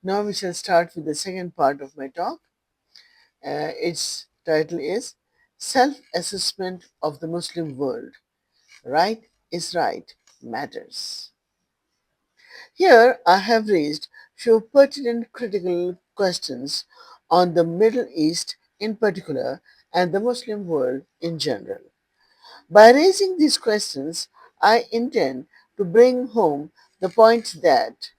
Now we shall start with the second part of my talk. Its title is Self-Assessment of the Muslim World. Right is right matters. Here I have raised few pertinent critical questions on the Middle East in particular and the Muslim world in general. By raising these questions, I intend to bring home the point that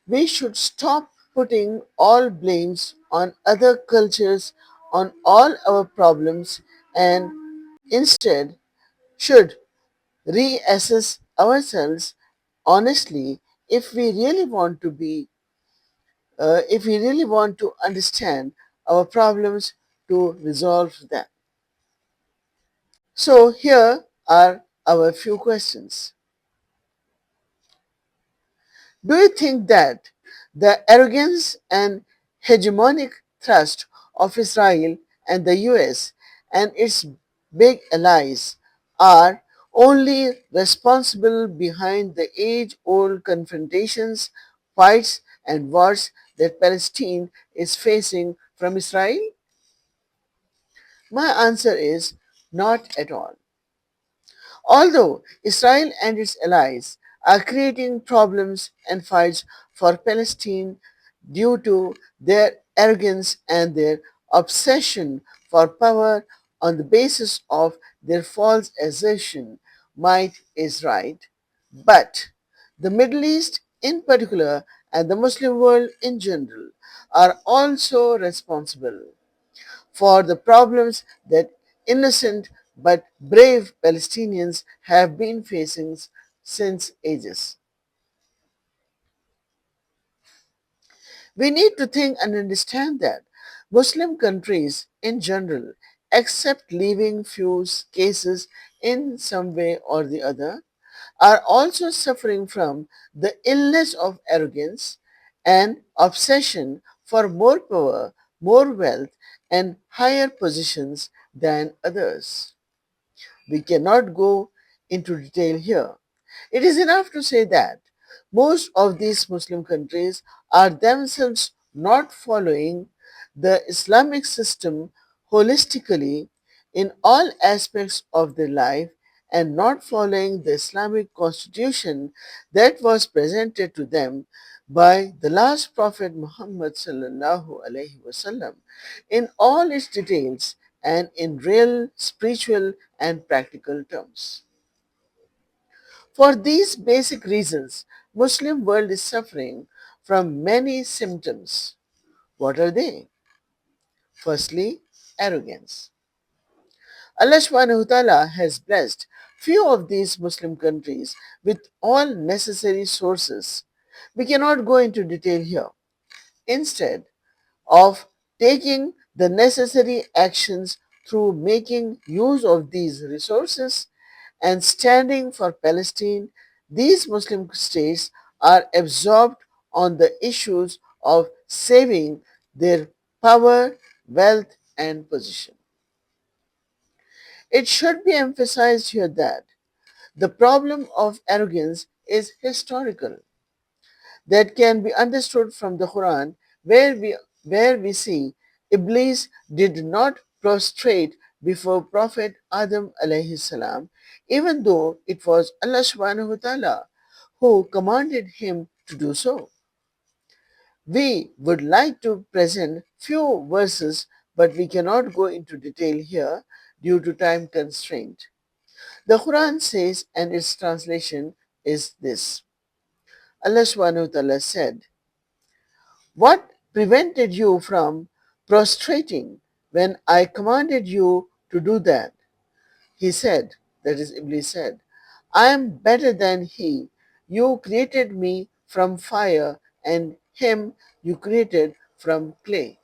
we should stop putting all blames on other cultures on all our problems and instead should reassess ourselves honestly if we really want to if we really want to understand our problems to resolve them. So here are our few questions. Do you think that the arrogance and hegemonic thrust of Israel and the US and its big allies are only responsible behind the age old confrontations, fights, and wars that Palestine is facing from Israel? My answer is not at all. Although Israel and its allies are creating problems and fights for Palestine due to their arrogance and their obsession for power on the basis of their false assertion, might is right, but the Middle East in particular and the Muslim world in general are also responsible for the problems that innocent but brave Palestinians have been facing since ages. We need to think and understand that Muslim countries in general, except leaving few cases in some way or the other, are also suffering from the illness of arrogance and obsession for more power, more wealth, and higher positions than others. We cannot go into detail here. It is enough to say that most of these Muslim countries are themselves not following the Islamic system holistically in all aspects of their life and not following the Islamic constitution that was presented to them by the last Prophet Muhammad sallallahu alaihi wasallam in all its details and in real spiritual and practical terms. For these basic reasons, Muslim world is suffering from many symptoms. What are they? Firstly, arrogance. Allah subhanahu wa ta'ala has blessed few of these Muslim countries with all necessary sources. We cannot go into detail here. Instead of taking the necessary actions through making use of these resources and standing for Palestine, these Muslim states are absorbed on the issues of saving their power, wealth, and position. It should be emphasized here that the problem of arrogance is historical, that can be understood from the Quran, where we see Iblis did not prostrate before Prophet Adam alayhi salam, even though it was Allah subhanahu wa ta'ala who commanded him to do so. We would like to present few verses, but we cannot go into detail here due to time constraint. The Quran says, and its translation is this. Allah subhanahu wa ta'ala said, "What prevented you from prostrating when I commanded you to do that?" He said, that is, Iblis said, "I am better than he. You created me from fire, and him you created from clay."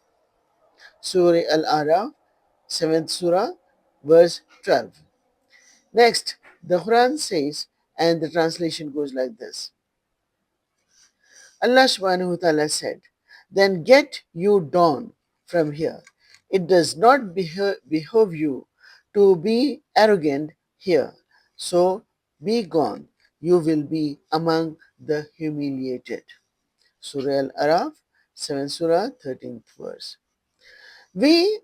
Surah Al-Araf, 7th Surah, verse 12. Next, the Quran says, and the translation goes like this. Allah subhanahu wa ta'ala said, "Then get you down from here. It does not behove you to be arrogant here. So be gone. You will be among the humiliated." Surah Al-Araf, 7th Surah, 13th verse. We,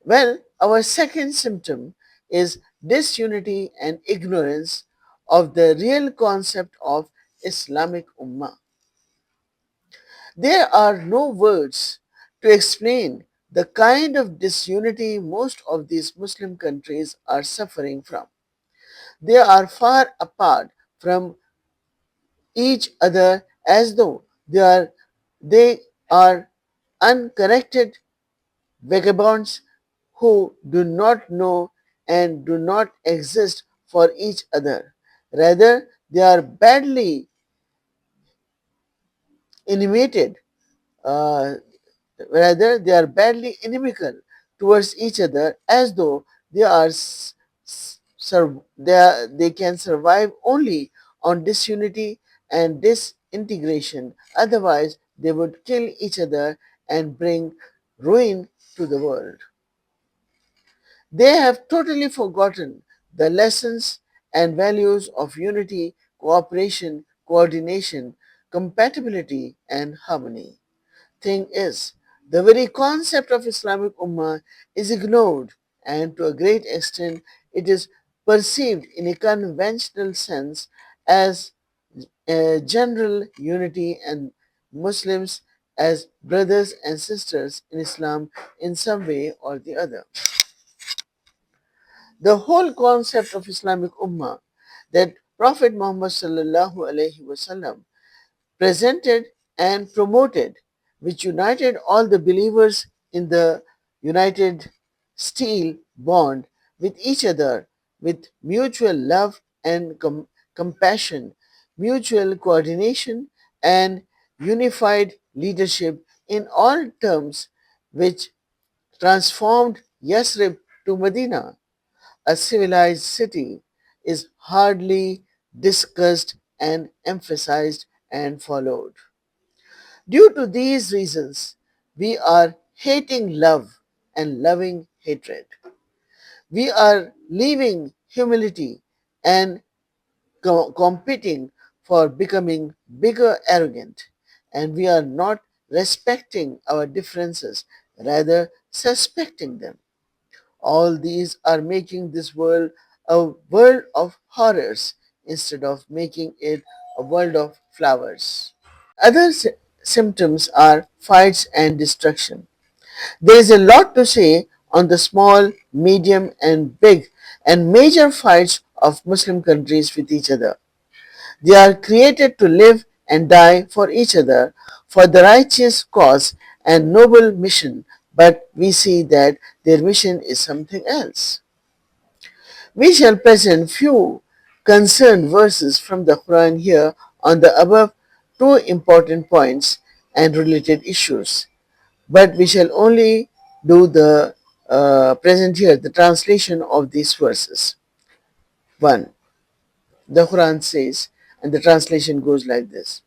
well, our second symptom is disunity and ignorance of the real concept of Islamic Ummah. There are no words to explain the kind of disunity most of these Muslim countries are suffering from. They are far apart from each other as though they are unconnected vagabonds who do not know and do not exist for each other. Rather, they are badly animated. Uh, Rather, they are badly inimical towards each other, as though they are they can survive only on disunity and disintegration. Otherwise, they would kill each other and bring ruin to the world. They have totally forgotten the lessons and values of unity, cooperation, coordination, compatibility, and harmony. Thing is, the very concept of Islamic Ummah is ignored, and to a great extent it is perceived in a conventional sense as a general unity and Muslims as brothers and sisters in Islam in some way or the other. The whole concept of Islamic Ummah that Prophet Muhammad sallallahu alaihi wasallam presented and promoted, which united all the believers in the united steel bond with each other, with mutual love and compassion, mutual coordination, and unified leadership in all terms, which transformed Yasrib to Medina, a civilized city, is hardly discussed and emphasized and followed. Due to these reasons, we are hating love and loving hatred. We are leaving humility and competing for becoming bigger arrogant, and we are not respecting our differences, rather suspecting them. All these are making this world a world of horrors instead of making it a world of flowers. Other symptoms are fights and destruction. There is a lot to say on the small, medium, and big and major fights of Muslim countries with each other. They are created to live and die for each other for the righteous cause and noble mission, but we see that their mission is something else. We shall present few concerned verses from the Quran here on the above two important points and related issues, but we shall only do the present here the translation of these verses. 1. The Quran says, and the translation goes like this: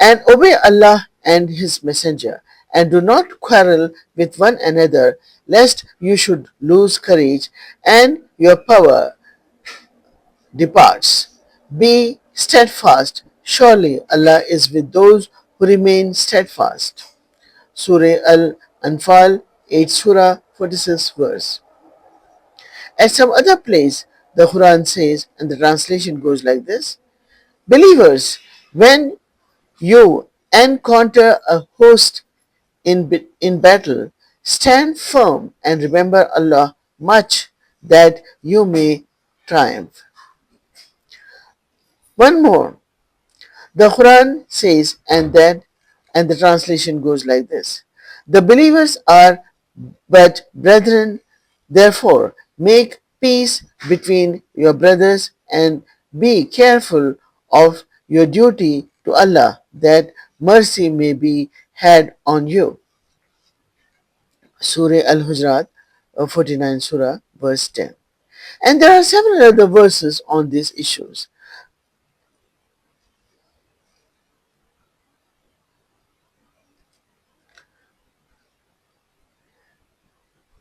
And obey Allah and His Messenger, and do not quarrel with one another, lest you should lose courage and your power departs. Be steadfast. Surely Allah is with those who remain steadfast. Surah Al-Anfal, 8 Surah, 46 verse. At some other place, the Quran says, and the translation goes like this: Believers, when you encounter a host in battle, stand firm and remember Allah much that you may triumph. One more. The Quran says, and the translation goes like this: The believers are but brethren, therefore make peace between your brothers and be careful of your duty to Allah, that mercy may be had on you. Surah Al-Hujurat, 49 Surah, verse 10. And there are several other verses on these issues.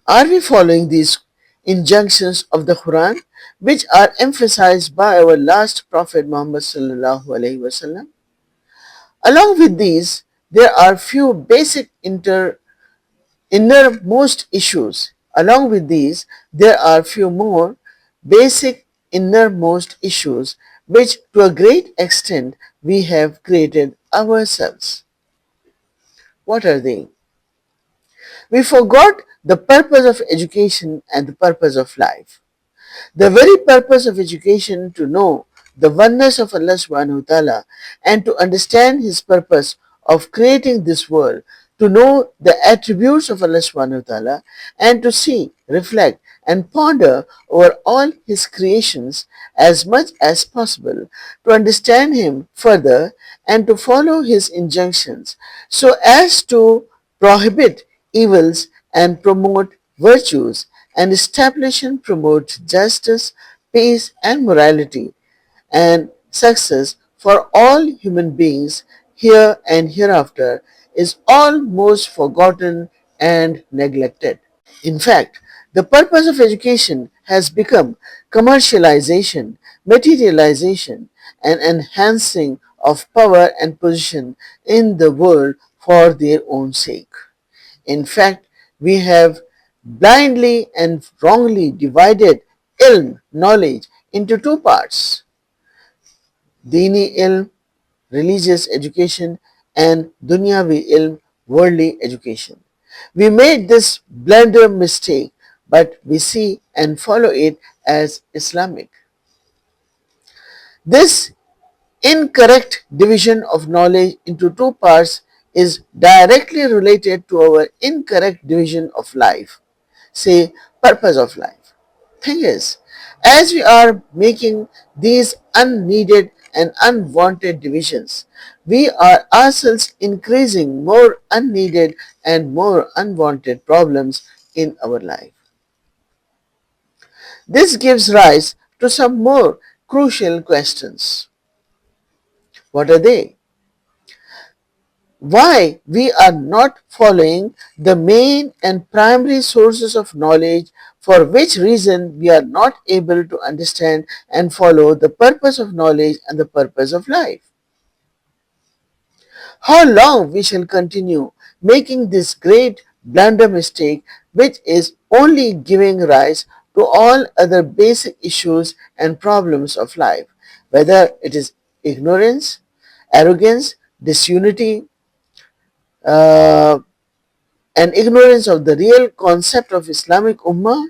Are we following these injunctions of the Quran, which are emphasized by our last Prophet Muhammad sallallahu alaihi wasallam? Along with these, there are few basic innermost issues. Along with these, there are few more basic innermost issues which to a great extent we have created ourselves. What are they? We forgot the purpose of education and the purpose of life. The very purpose of education to know the oneness of Allah subhanahu wa ta'ala and to understand His purpose of creating this world, to know the attributes of Allah subhanahu wa ta'ala and to see, reflect and ponder over all His creations as much as possible, to understand Him further and to follow His injunctions so as to prohibit evils and promote virtues and establish and promote justice, peace and morality and success for all human beings here and hereafter is almost forgotten and neglected. In fact, the purpose of education has become commercialization, materialization, and enhancing of power and position in the world for their own sake. In fact, we have blindly and wrongly divided ilm, knowledge, into two parts: Dini ilm, religious education, and Dunyavi ilm, worldly education. We made this blunder mistake, but we see and follow it as Islamic. This incorrect division of knowledge into two parts is directly related to our incorrect division of life, say purpose of life. Thing is, as we are making these unneeded and unwanted divisions, we are ourselves increasing more unneeded and more unwanted problems in our life. This gives rise to some more crucial questions. What are they? Why we are not following the main and primary sources of knowledge, for which reason we are not able to understand and follow the purpose of knowledge and the purpose of life. How long we shall continue making this great blunder mistake, which is only giving rise to all other basic issues and problems of life, whether it is ignorance, arrogance, disunity, uh, and ignorance of the real concept of Islamic Ummah,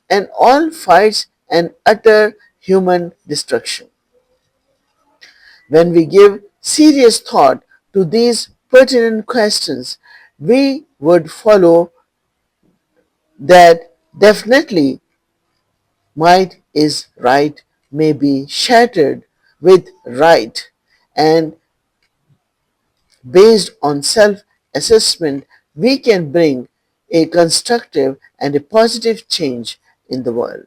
and all fights and utter human destruction. When we give serious thought to these pertinent questions, we would follow that definitely might is right may be shattered with right, and based on self-assessment we can bring a constructive and a positive change in the world.